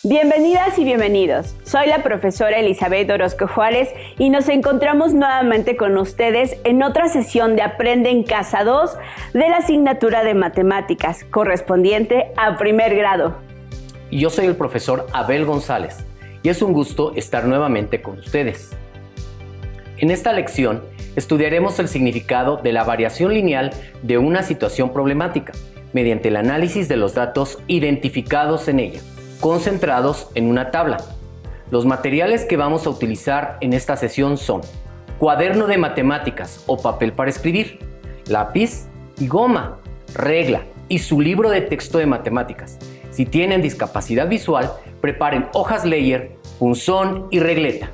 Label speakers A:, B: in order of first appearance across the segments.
A: Bienvenidas y bienvenidos. Soy la profesora Elizabeth Orozco Juárez y nos encontramos nuevamente con ustedes en otra sesión de Aprende en Casa 2 de la asignatura de Matemáticas, correspondiente a primer grado.
B: Y yo soy el profesor Abel González y es un gusto estar nuevamente con ustedes. En esta lección estudiaremos el significado de la variación lineal de una situación problemática mediante el análisis de los datos identificados en ella, concentrados en una tabla. Los materiales que vamos a utilizar en esta sesión son cuaderno de matemáticas o papel para escribir, lápiz y goma, regla y su libro de texto de matemáticas. Si tienen discapacidad visual, preparen hojas Leyer, punzón y regleta.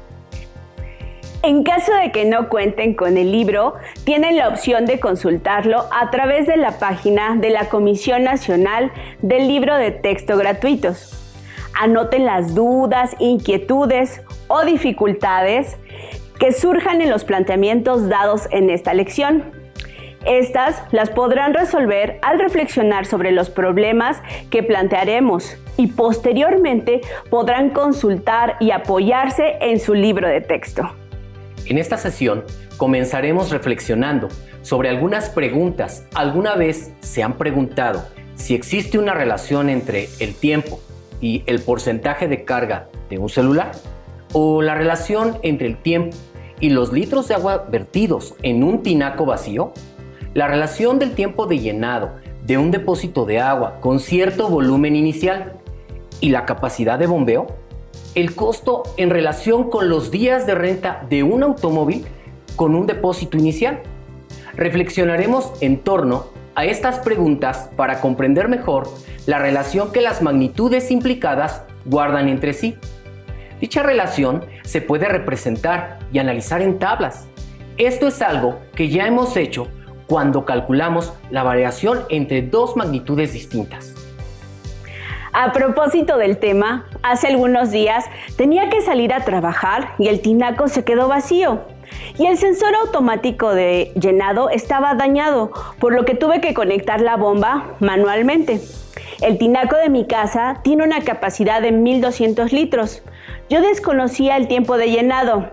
A: En caso de que no cuenten con el libro, tienen la opción de consultarlo a través de la página de la Comisión Nacional del Libro de Texto Gratuitos. Anoten las dudas, inquietudes o dificultades que surjan en los planteamientos dados en esta lección. Estas las podrán resolver al reflexionar sobre los problemas que plantearemos y posteriormente podrán consultar y apoyarse en su libro de texto.
B: En esta sesión comenzaremos reflexionando sobre algunas preguntas. ¿Alguna vez se han preguntado si existe una relación entre el tiempo y el porcentaje de carga de un celular? ¿O la relación entre el tiempo y los litros de agua vertidos en un tinaco vacío? ¿La relación del tiempo de llenado de un depósito de agua con cierto volumen inicial y la capacidad de bombeo? ¿El costo en relación con los días de renta de un automóvil con un depósito inicial? Reflexionaremos en torno a estas preguntas para comprender mejor la relación que las magnitudes implicadas guardan entre sí. Dicha relación se puede representar y analizar en tablas. Esto es algo que ya hemos hecho cuando calculamos la variación entre dos magnitudes distintas.
A: A propósito del tema, hace algunos días tenía que salir a trabajar y el tinaco se quedó vacío. Y el sensor automático de llenado estaba dañado, por lo que tuve que conectar la bomba manualmente. El tinaco de mi casa tiene una capacidad de 1200 litros. Yo desconocía el tiempo de llenado.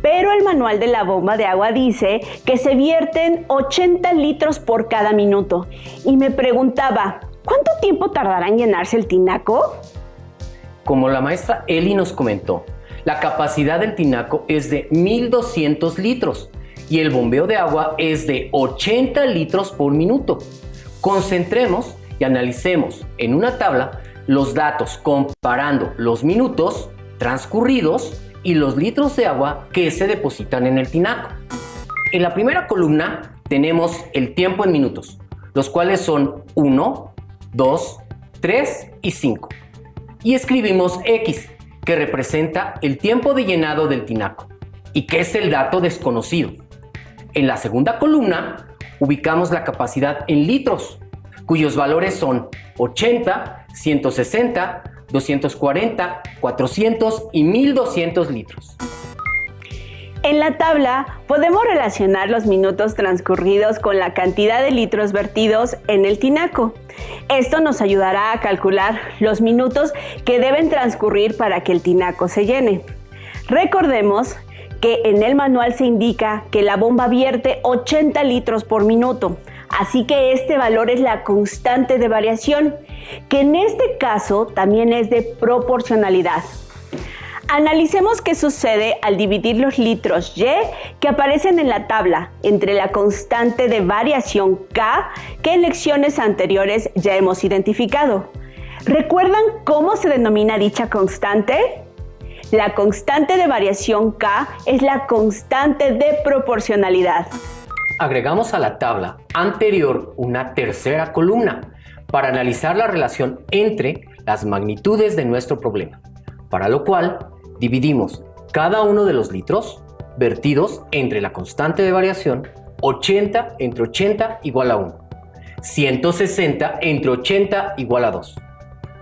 A: Pero el manual de la bomba de agua dice que se vierten 80 litros por cada minuto. Y me preguntaba, ¿cuánto tiempo tardará en llenarse el tinaco?
B: Como la maestra Eli nos comentó, la capacidad del tinaco es de 1200 litros y el bombeo de agua es de 80 litros por minuto. Concentremos y analicemos en una tabla los datos comparando los minutos transcurridos y los litros de agua que se depositan en el tinaco. En la primera columna tenemos el tiempo en minutos, los cuales son 1, 2, 3 y 5. Y escribimos X, que representa el tiempo de llenado del tinaco y que es el dato desconocido. En la segunda columna ubicamos la capacidad en litros, cuyos valores son 80, 160, 240, 400 y 1200 litros.
A: En la tabla podemos relacionar los minutos transcurridos con la cantidad de litros vertidos en el tinaco. Esto nos ayudará a calcular los minutos que deben transcurrir para que el tinaco se llene. Recordemos que en el manual se indica que la bomba vierte 80 litros por minuto, así que este valor es la constante de variación, que en este caso también es de proporcionalidad. Analicemos qué sucede al dividir los litros Y que aparecen en la tabla entre la constante de variación K que en lecciones anteriores ya hemos identificado. ¿Recuerdan cómo se denomina dicha constante? La constante de variación K es la constante de proporcionalidad.
B: Agregamos a la tabla anterior una tercera columna para analizar la relación entre las magnitudes de nuestro problema, para lo cual dividimos cada uno de los litros vertidos entre la constante de variación 80 entre 80 igual a 1, 160 entre 80 igual a 2,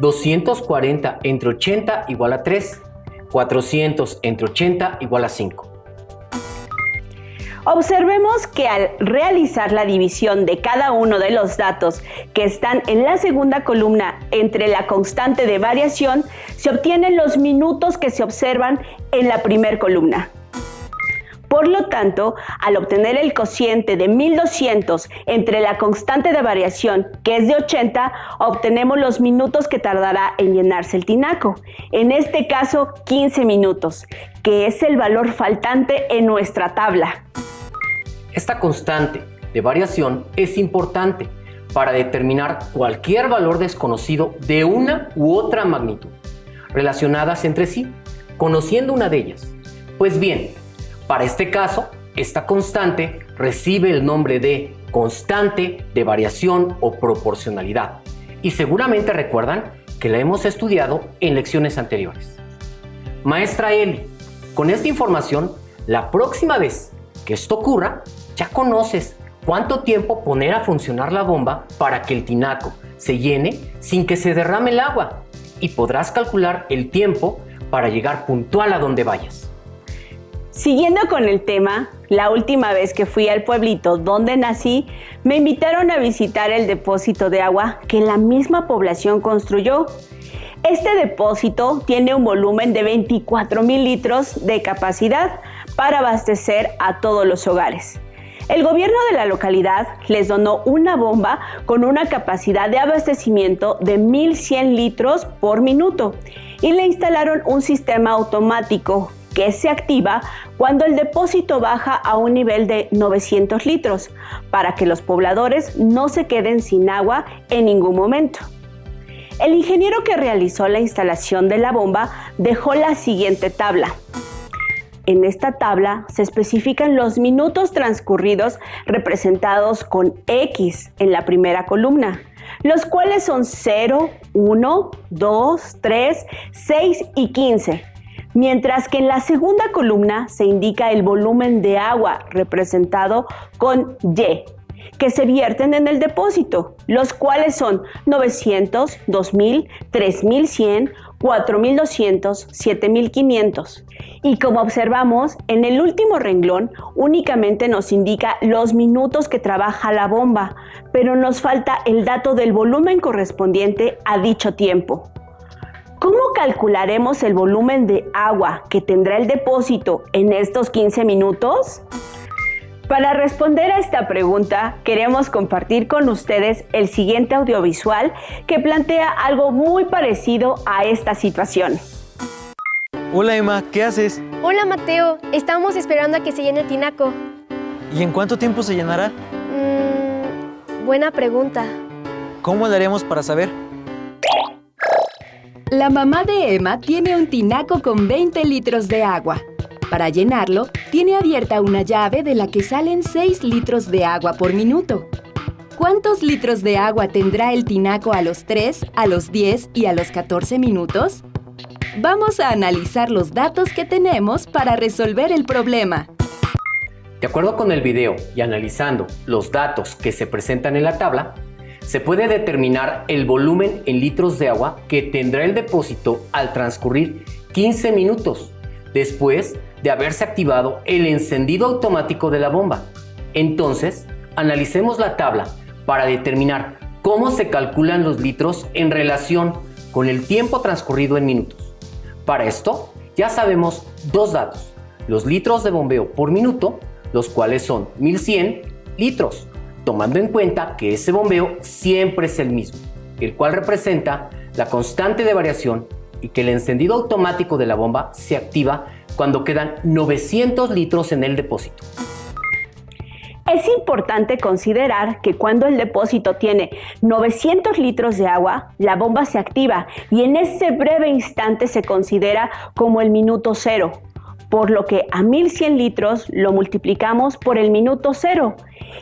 B: 240 entre 80 igual a 3, 400 entre 80 igual a 5.
A: Observemos que al realizar la división de cada uno de los datos que están en la segunda columna entre la constante de variación, se obtienen los minutos que se observan en la primera columna. Por lo tanto, al obtener el cociente de 1200 entre la constante de variación, que es de 80, obtenemos los minutos que tardará en llenarse el tinaco. En este caso, 15 minutos, que es el valor faltante en nuestra tabla.
B: Esta constante de variación es importante para determinar cualquier valor desconocido de una u otra magnitud, relacionadas entre sí, conociendo una de ellas. Pues bien, para este caso, esta constante recibe el nombre de constante de variación o proporcionalidad, y seguramente recuerdan que la hemos estudiado en lecciones anteriores. Maestra Eli, con esta información, la próxima vez que esto ocurra, ya conoces cuánto tiempo poner a funcionar la bomba para que el tinaco se llene sin que se derrame el agua, y podrás calcular el tiempo para llegar puntual a donde vayas.
A: Siguiendo con el tema, la última vez que fui al pueblito donde nací, me invitaron a visitar el depósito de agua que la misma población construyó. Este depósito tiene un volumen de 24,000 litros de capacidad para abastecer a todos los hogares. El gobierno de la localidad les donó una bomba con una capacidad de abastecimiento de 1,100 litros por minuto y le instalaron un sistema automático que se activa cuando el depósito baja a un nivel de 900 litros, para que los pobladores no se queden sin agua en ningún momento. El ingeniero que realizó la instalación de la bomba dejó la siguiente tabla. En esta tabla se especifican los minutos transcurridos representados con X en la primera columna, los cuales son 0, 1, 2, 3, 6 y 15. Mientras que en la segunda columna se indica el volumen de agua representado con Y, que se vierten en el depósito, los cuales son 900, 2000, 3100, 4200, 7500. Y como observamos, en el último renglón únicamente nos indica los minutos que trabaja la bomba, pero nos falta el dato del volumen correspondiente a dicho tiempo. ¿Cómo calcularemos el volumen de agua que tendrá el depósito en estos 15 minutos? Para responder a esta pregunta, queremos compartir con ustedes el siguiente audiovisual que plantea algo muy parecido a esta situación.
C: Hola Emma, ¿qué haces?
D: Hola Mateo, estamos esperando a que se llene el tinaco.
C: ¿Y en cuánto tiempo se llenará?
D: Buena pregunta.
C: ¿Cómo le haremos para saber?
E: La mamá de Emma tiene un tinaco con 20 litros de agua. Para llenarlo, tiene abierta una llave de la que salen 6 litros de agua por minuto. ¿Cuántos litros de agua tendrá el tinaco a los 3, a los 10 y a los 14 minutos? Vamos a analizar los datos que tenemos para resolver el problema.
B: De acuerdo con el video y analizando los datos que se presentan en la tabla, se puede determinar el volumen en litros de agua que tendrá el depósito al transcurrir 15 minutos después de haberse activado el encendido automático de la bomba. Entonces, analicemos la tabla para determinar cómo se calculan los litros en relación con el tiempo transcurrido en minutos. Para esto, ya sabemos dos datos: los litros de bombeo por minuto, los cuales son 1100 litros, tomando en cuenta que ese bombeo siempre es el mismo, el cual representa la constante de variación, y que el encendido automático de la bomba se activa cuando quedan 900 litros en el depósito.
A: Es importante considerar que cuando el depósito tiene 900 litros de agua, la bomba se activa y en ese breve instante se considera como el minuto cero, por lo que a 1100 litros lo multiplicamos por el minuto cero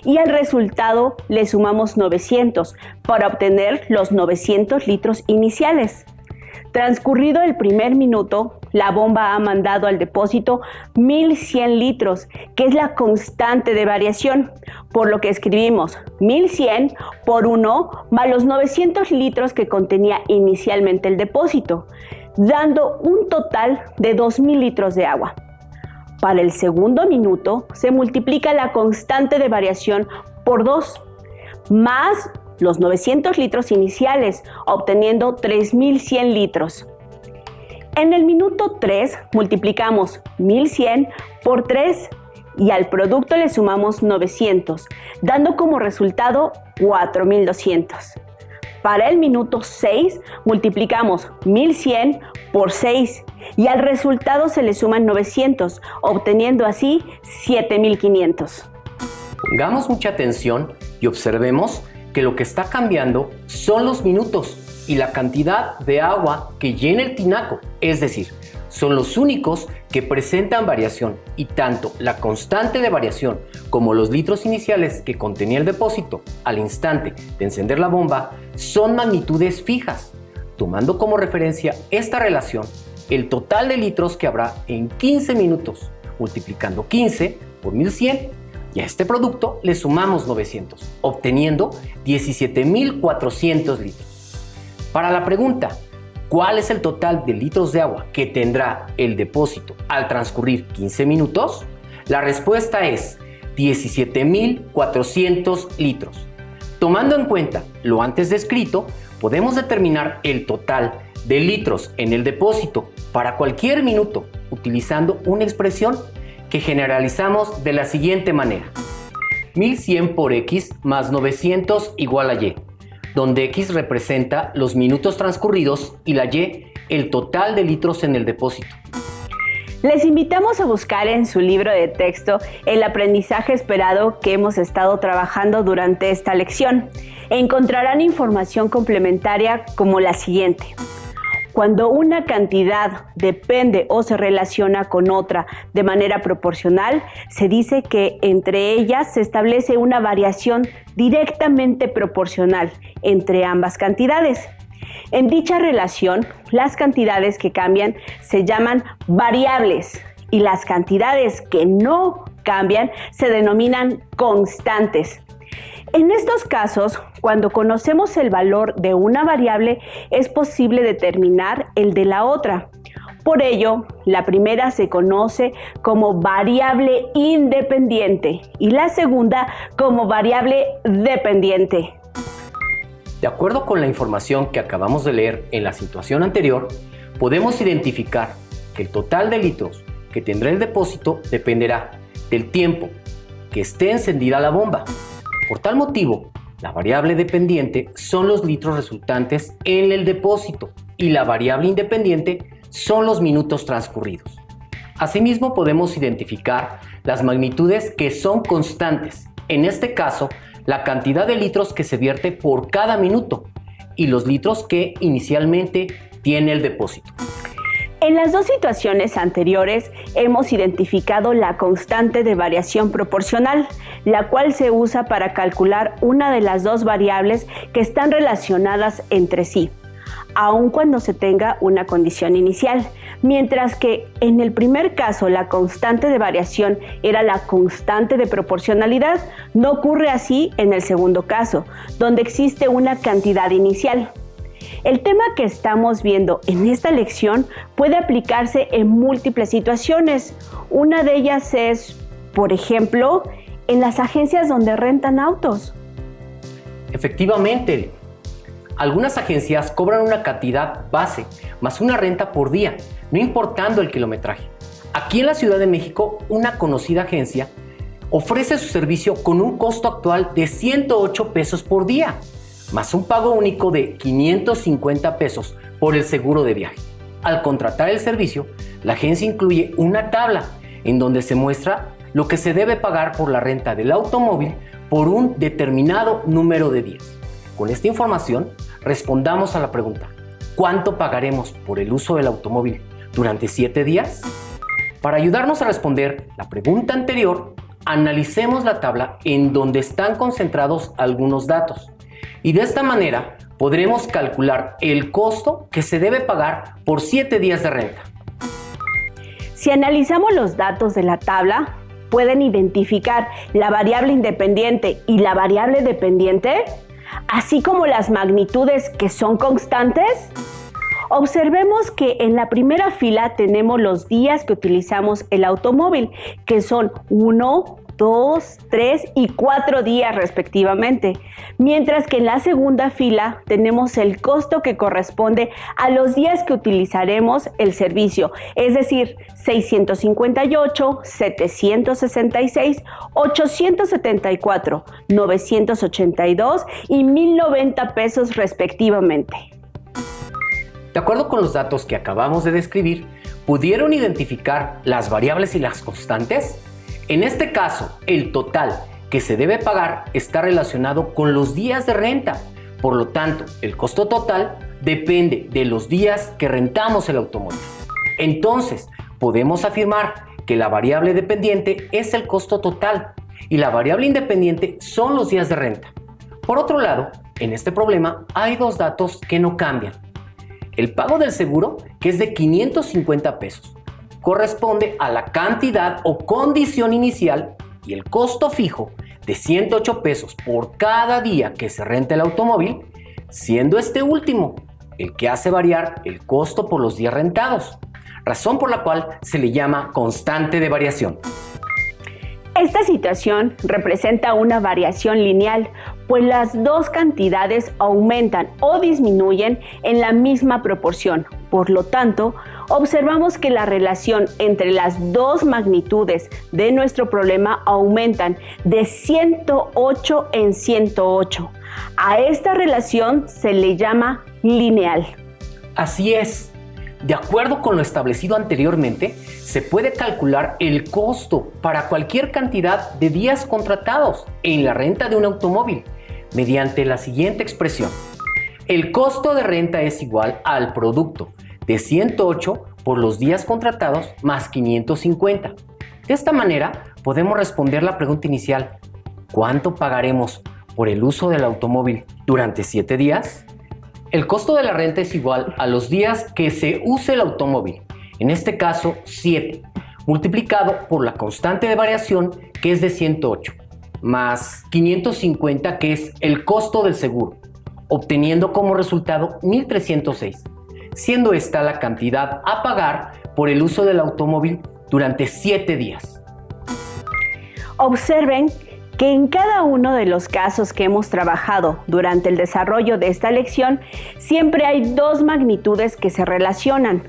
A: y al resultado le sumamos 900 para obtener los 900 litros iniciales. Transcurrido el primer minuto, la bomba ha mandado al depósito 1100 litros, que es la constante de variación, por lo que escribimos 1100 por 1 más los 900 litros que contenía inicialmente el depósito, dando un total de 2000 litros de agua. Para el segundo minuto se multiplica la constante de variación por 2, más los 900 litros iniciales, obteniendo 3.100 litros. En el minuto 3 multiplicamos 1.100 por 3 y al producto le sumamos 900, dando como resultado 4.200. Para el minuto 6 multiplicamos 1.100 por 6 y al resultado se le suman 900, obteniendo así 7.500.
B: Pongamos mucha atención y observemos que lo que está cambiando son los minutos y la cantidad de agua que llena el tinaco, es decir, son los únicos que presentan variación y tanto la constante de variación como los litros iniciales que contenía el depósito al instante de encender la bomba son magnitudes fijas. Tomando como referencia esta relación, el total de litros que habrá en 15 minutos, multiplicando 15 por 1.100, y a este producto le sumamos 900, obteniendo 17.400 litros. Para la pregunta, ¿cuál es el total de litros de agua que tendrá el depósito al transcurrir 15 minutos? La respuesta es 17.400 litros. Tomando en cuenta lo antes descrito, podemos determinar el total de litros en el depósito para cualquier minuto utilizando una expresión que generalizamos de la siguiente manera: 1100 por X más 900 igual a Y, donde X representa los minutos transcurridos y la Y el total de litros en el depósito.
A: Les invitamos a buscar en su libro de texto el aprendizaje esperado que hemos estado trabajando durante esta lección. Encontrarán información complementaria como la siguiente. Cuando una cantidad depende o se relaciona con otra de manera proporcional, se dice que entre ellas se establece una variación directamente proporcional entre ambas cantidades. En dicha relación, las cantidades que cambian se llaman variables y las cantidades que no cambian se denominan constantes. En estos casos, cuando conocemos el valor de una variable, es posible determinar el de la otra. Por ello, la primera se conoce como variable independiente y la segunda como variable dependiente.
B: De acuerdo con la información que acabamos de leer en la situación anterior, podemos identificar que el total de litros que tendrá el depósito dependerá del tiempo que esté encendida la bomba. Por tal motivo, la variable dependiente son los litros resultantes en el depósito y la variable independiente son los minutos transcurridos. Asimismo, podemos identificar las magnitudes que son constantes, en este caso, la cantidad de litros que se vierte por cada minuto y los litros que inicialmente tiene el depósito.
A: En las dos situaciones anteriores hemos identificado la constante de variación proporcional, la cual se usa para calcular una de las dos variables que están relacionadas entre sí, aun cuando se tenga una condición inicial, mientras que en el primer caso la constante de variación era la constante de proporcionalidad. No ocurre así en el segundo caso, donde existe una cantidad inicial. El tema que estamos viendo en esta lección puede aplicarse en múltiples situaciones. Una de ellas es, por ejemplo, en las agencias donde rentan autos.
B: Efectivamente, algunas agencias cobran una cantidad base más una renta por día, no importando el kilometraje. Aquí en la Ciudad de México, una conocida agencia ofrece su servicio con un costo actual de 108 pesos por día, más un pago único de 550 pesos por el seguro de viaje. Al contratar el servicio, la agencia incluye una tabla en donde se muestra lo que se debe pagar por la renta del automóvil por un determinado número de días. Con esta información, respondamos a la pregunta: ¿cuánto pagaremos por el uso del automóvil durante 7 días? Para ayudarnos a responder la pregunta anterior, analicemos la tabla en donde están concentrados algunos datos. Y de esta manera podremos calcular el costo que se debe pagar por 7 días de renta.
A: Si analizamos los datos de la tabla, ¿pueden identificar la variable independiente y la variable dependiente? Así como las magnitudes que son constantes. Observemos que en la primera fila tenemos los días que utilizamos el automóvil, que son 1, 2, 3 y 4 días respectivamente, mientras que en la segunda fila tenemos el costo que corresponde a los días que utilizaremos el servicio, es decir, 658, 766, 874, 982 y 1090 pesos respectivamente.
B: De acuerdo con los datos que acabamos de describir, ¿pudieron identificar las variables y las constantes? En este caso, el total que se debe pagar está relacionado con los días de renta. Por lo tanto, el costo total depende de los días que rentamos el automóvil. Entonces, podemos afirmar que la variable dependiente es el costo total y la variable independiente son los días de renta. Por otro lado, en este problema hay dos datos que no cambian. El pago del seguro, que es de 550 pesos, corresponde a la cantidad o condición inicial, y el costo fijo de 108 pesos por cada día que se renta el automóvil, siendo este último el que hace variar el costo por los días rentados, razón por la cual se le llama constante de variación.
A: Esta situación representa una variación lineal, pues las dos cantidades aumentan o disminuyen en la misma proporción. Por lo tanto, observamos que la relación entre las dos magnitudes de nuestro problema aumentan de 108 en 108. A esta relación se le llama lineal.
B: Así es. De acuerdo con lo establecido anteriormente, se puede calcular el costo para cualquier cantidad de días contratados en la renta de un automóvil mediante la siguiente expresión. El costo de renta es igual al producto de 108 por los días contratados más 550. De esta manera, podemos responder la pregunta inicial: ¿cuánto pagaremos por el uso del automóvil durante 7 días? El costo de la renta es igual a los días que se use el automóvil, en este caso 7, multiplicado por la constante de variación, que es de 108, más 550, que es el costo del seguro, obteniendo como resultado 1,306, siendo esta la cantidad a pagar por el uso del automóvil durante 7 días.
A: Observen que en cada uno de los casos que hemos trabajado durante el desarrollo de esta lección, siempre hay dos magnitudes que se relacionan.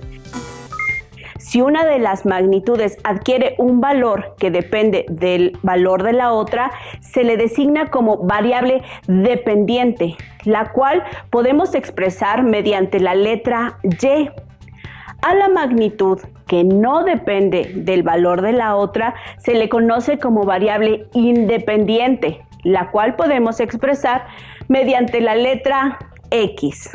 A: Si una de las magnitudes adquiere un valor que depende del valor de la otra, se le designa como variable dependiente, la cual podemos expresar mediante la letra Y. A la magnitud que no depende del valor de la otra se le conoce como variable independiente, la cual podemos expresar mediante la letra X.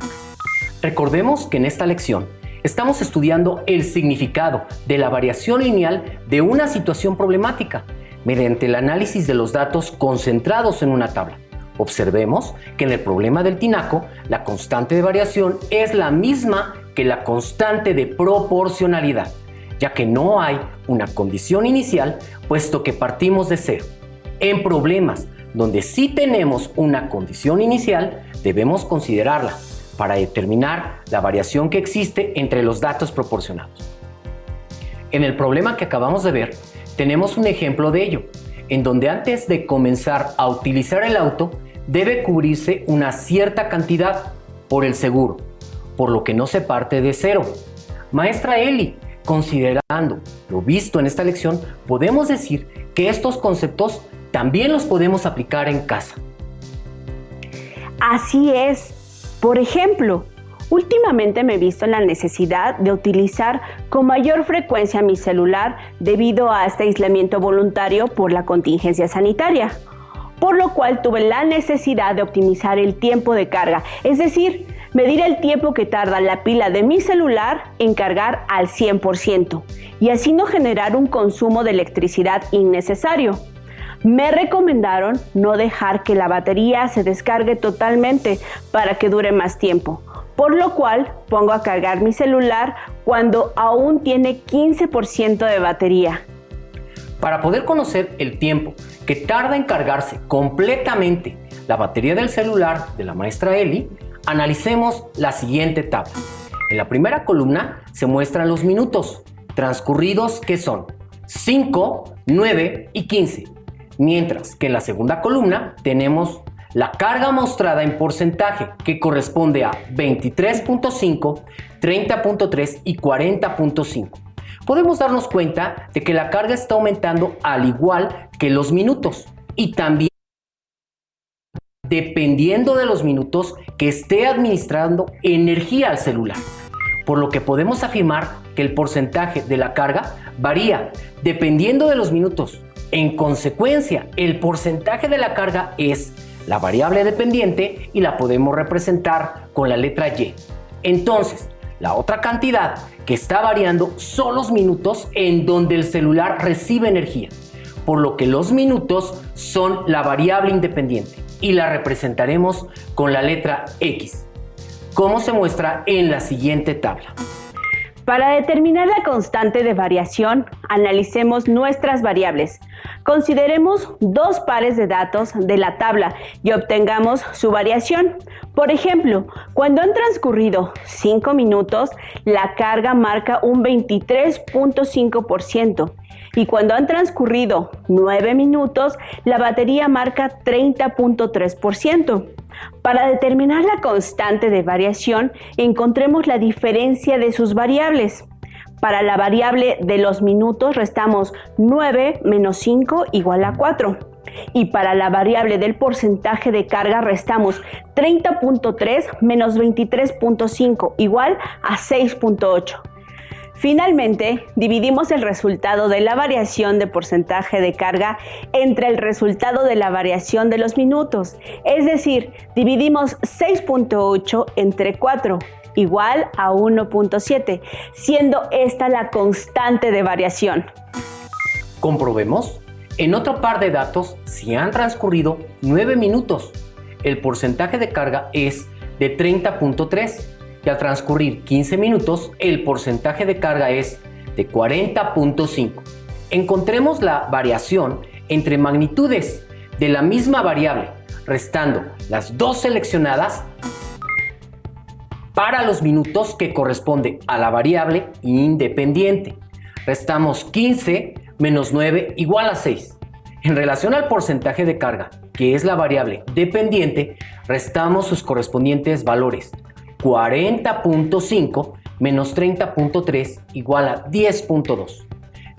B: Recordemos que en esta lección estamos estudiando el significado de la variación lineal de una situación problemática mediante el análisis de los datos concentrados en una tabla. Observemos que en el problema del tinaco, la constante de variación es la misma que la constante de proporcionalidad, ya que no hay una condición inicial, puesto que partimos de cero. En problemas donde sí tenemos una condición inicial, debemos considerarla para determinar la variación que existe entre los datos proporcionados. En el problema que acabamos de ver, tenemos un ejemplo de ello, en donde antes de comenzar a utilizar el auto, debe cubrirse una cierta cantidad por el seguro, por lo que no se parte de cero. Maestra Eli, considerando lo visto en esta lección, podemos decir que estos conceptos también los podemos aplicar en casa.
A: Así es. Por ejemplo, últimamente me he visto en la necesidad de utilizar con mayor frecuencia mi celular debido a este aislamiento voluntario por la contingencia sanitaria, por lo cual tuve la necesidad de optimizar el tiempo de carga, es decir, medir el tiempo que tarda la pila de mi celular en cargar al 100% y así no generar un consumo de electricidad innecesario. Me recomendaron no dejar que la batería se descargue totalmente para que dure más tiempo, por lo cual pongo a cargar mi celular cuando aún tiene 15% de batería.
B: Para poder conocer el tiempo que tarda en cargarse completamente la batería del celular de la maestra Eli, analicemos la siguiente tabla. En la primera columna se muestran los minutos transcurridos, que son 5, 9 y 15. Mientras que en la segunda columna tenemos la carga mostrada en porcentaje, que corresponde a 23.5, 30.3 y 40.5. Podemos darnos cuenta de que la carga está aumentando al igual que los minutos, y también dependiendo de los minutos que esté administrando energía al celular. Por lo que podemos afirmar que el porcentaje de la carga varía dependiendo de los minutos. En consecuencia, el porcentaje de la carga es la variable dependiente y la podemos representar con la letra Y. Entonces, la otra cantidad que está variando son los minutos en donde el celular recibe energía, por lo que los minutos son la variable independiente y la representaremos con la letra X, como se muestra en la siguiente tabla.
A: Para determinar la constante de variación, analicemos nuestras variables. Consideremos dos pares de datos de la tabla y obtengamos su variación. Por ejemplo, cuando han transcurrido 5 minutos, la carga marca un 23.5%. Y cuando han transcurrido 9 minutos, la batería marca 30.3%. Para determinar la constante de variación, encontremos la diferencia de sus variables. Para la variable de los minutos restamos 9 menos 5 igual a 4. Y para la variable del porcentaje de carga restamos 30.3 menos 23.5 igual a 6.8. Finalmente, dividimos el resultado de la variación de porcentaje de carga entre el resultado de la variación de los minutos, es decir, dividimos 6.8 entre 4, igual a 1.7, siendo esta la constante de variación.
B: Comprobemos. En otro par de datos, si han transcurrido 9 minutos, el porcentaje de carga es de 30.3. Y al transcurrir 15 minutos, el porcentaje de carga es de 40.5. Encontremos la variación entre magnitudes de la misma variable, restando las dos seleccionadas para los minutos que corresponde a la variable independiente. Restamos 15 menos 9 igual a 6. En relación al porcentaje de carga, que es la variable dependiente, restamos sus correspondientes valores. 40.5 menos 30.3 igual a 10.2.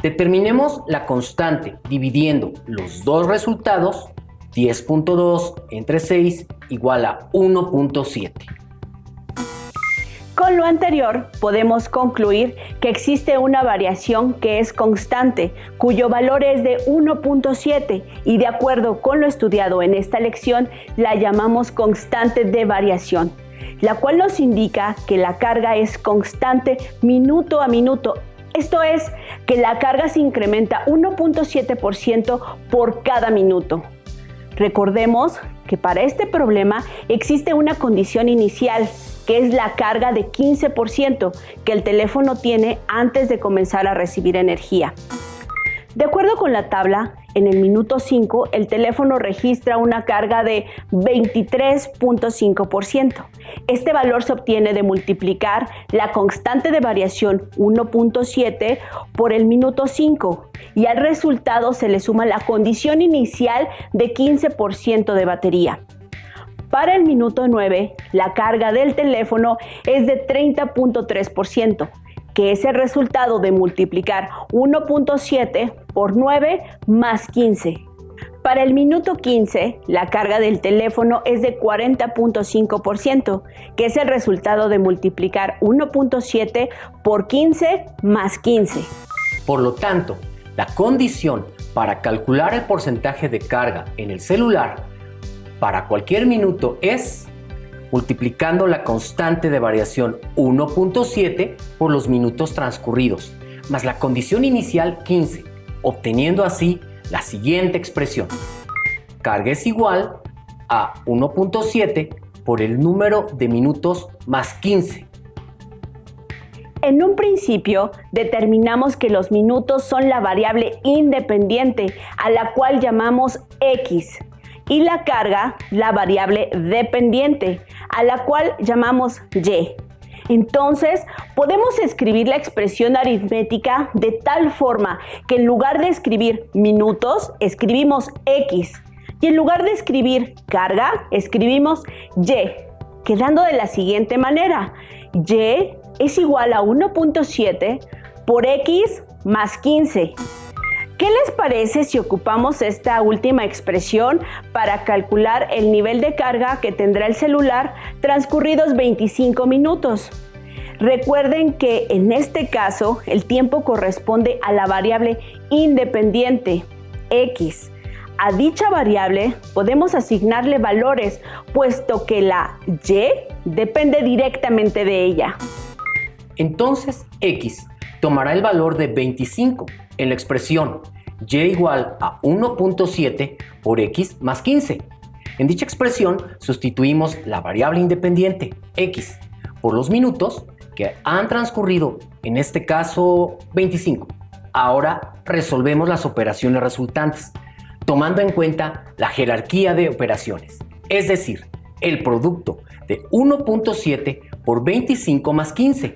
B: Determinemos la constante dividiendo los dos resultados. 10.2 entre 6 igual a 1.7.
A: Con lo anterior, podemos concluir que existe una variación que es constante, cuyo valor es de 1.7 y de acuerdo con lo estudiado en esta lección, la llamamos constante de variación, la cual nos indica que la carga es constante minuto a minuto. Esto es, que la carga se incrementa 1.7% por cada minuto. Recordemos que para este problema existe una condición inicial, que es la carga de 15% que el teléfono tiene antes de comenzar a recibir energía. De acuerdo con la tabla, en el minuto 5 el teléfono registra una carga de 23.5%. Este valor se obtiene de multiplicar la constante de variación 1.7 por el minuto 5 y al resultado se le suma la condición inicial de 15% de batería. Para el minuto 9, la carga del teléfono es de 30.3%, que es el resultado de multiplicar 1.7 por 9 más 15. Para el minuto 15, la carga del teléfono es de 40.5%, que es el resultado de multiplicar 1.7 por 15 más 15.
B: Por lo tanto, la condición para calcular el porcentaje de carga en el celular para cualquier minuto es multiplicando la constante de variación 1.7 por los minutos transcurridos, más la condición inicial 15, obteniendo así la siguiente expresión. Carga es igual a 1.7 por el número de minutos más 15.
A: En un principio, determinamos que los minutos son la variable independiente, a la cual llamamos X, y la carga, la variable dependiente, a la cual llamamos Y. Entonces, podemos escribir la expresión aritmética de tal forma que en lugar de escribir minutos, escribimos X. Y en lugar de escribir carga, escribimos Y, quedando de la siguiente manera. Y es igual a 1.7 por X más 15. ¿Qué les parece si ocupamos esta última expresión para calcular el nivel de carga que tendrá el celular transcurridos 25 minutos? Recuerden que en este caso el tiempo corresponde a la variable independiente, X. A dicha variable podemos asignarle valores, puesto que la Y depende directamente de ella.
B: Entonces, X tomará el valor de 25 en la expresión Y igual a 1.7 por X más 15. En dicha expresión sustituimos la variable independiente, X, por los minutos que han transcurrido, en este caso 25. Ahora resolvemos las operaciones resultantes, tomando en cuenta la jerarquía de operaciones, es decir, el producto de 1.7 por 25 más 15,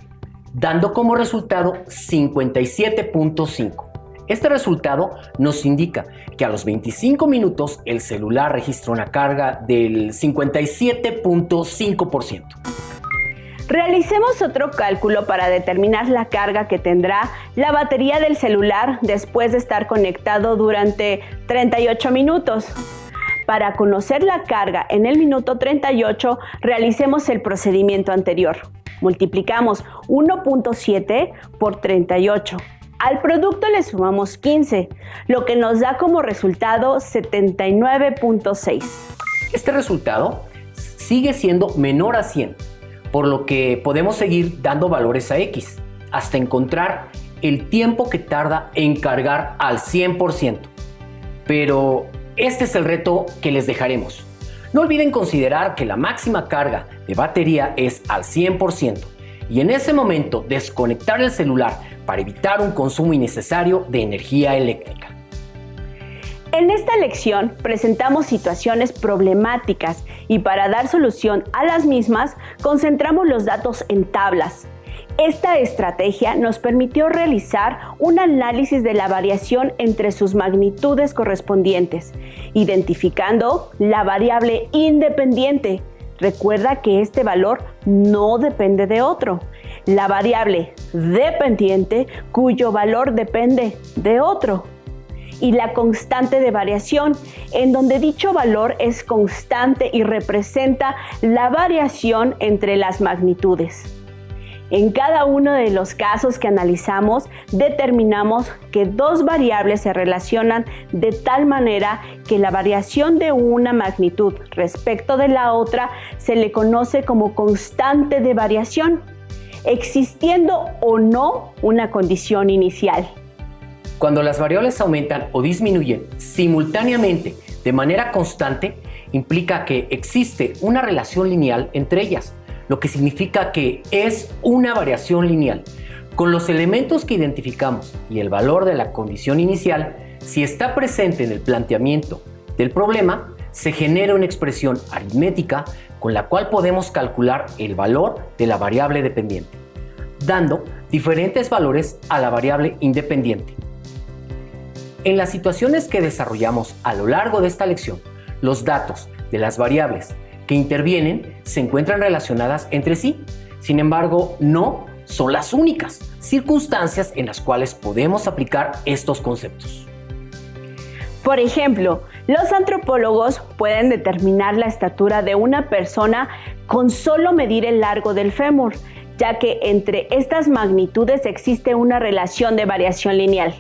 B: dando como resultado 57.5. Este resultado nos indica que a los 25 minutos el celular registra una carga del 57.5%.
A: Realicemos otro cálculo para determinar la carga que tendrá la batería del celular después de estar conectado durante 38 minutos. Para conocer la carga en el minuto 38, realicemos el procedimiento anterior. Multiplicamos 1.7 por 38. Al producto le sumamos 15, lo que nos da como resultado 79.6.
B: Este resultado sigue siendo menor a 100, por lo que podemos seguir dando valores a X hasta encontrar el tiempo que tarda en cargar al 100%. Pero este es el reto que les dejaremos. No olviden considerar que la máxima carga de batería es al 100% y en ese momento desconectar el celular para evitar un consumo innecesario de energía eléctrica.
A: En esta lección presentamos situaciones problemáticas y para dar solución a las mismas concentramos los datos en tablas. Esta estrategia nos permitió realizar un análisis de la variación entre sus magnitudes correspondientes, identificando la variable independiente. Recuerda que este valor no depende de otro. La variable dependiente, cuyo valor depende de otro. Y la constante de variación, en donde dicho valor es constante y representa la variación entre las magnitudes. En cada uno de los casos que analizamos, determinamos que dos variables se relacionan de tal manera que la variación de una magnitud respecto de la otra se le conoce como constante de variación, existiendo o no una condición inicial.
B: Cuando las variables aumentan o disminuyen simultáneamente de manera constante, implica que existe una relación lineal entre ellas, lo que significa que es una variación lineal. Con los elementos que identificamos y el valor de la condición inicial, si está presente en el planteamiento del problema, se genera una expresión aritmética con la cual podemos calcular el valor de la variable dependiente, dando diferentes valores a la variable independiente. En las situaciones que desarrollamos a lo largo de esta lección, los datos de las variables que intervienen se encuentran relacionadas entre sí. Sin embargo, no son las únicas circunstancias en las cuales podemos aplicar estos conceptos.
A: Por ejemplo, los antropólogos pueden determinar la estatura de una persona con solo medir el largo del fémur, ya que entre estas magnitudes existe una relación de variación lineal.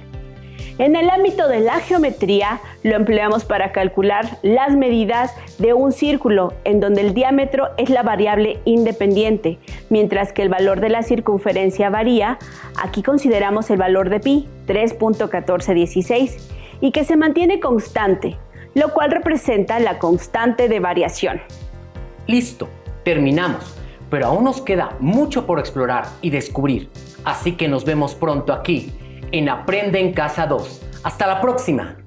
A: En el ámbito de la geometría, lo empleamos para calcular las medidas de un círculo, en donde el diámetro es la variable independiente, mientras que el valor de la circunferencia varía. Aquí consideramos el valor de pi, 3.1416, y que se mantiene constante, lo cual representa la constante de variación.
B: Listo, terminamos, pero aún nos queda mucho por explorar y descubrir, así que nos vemos pronto aquí en Aprende en Casa 2. ¡Hasta la próxima!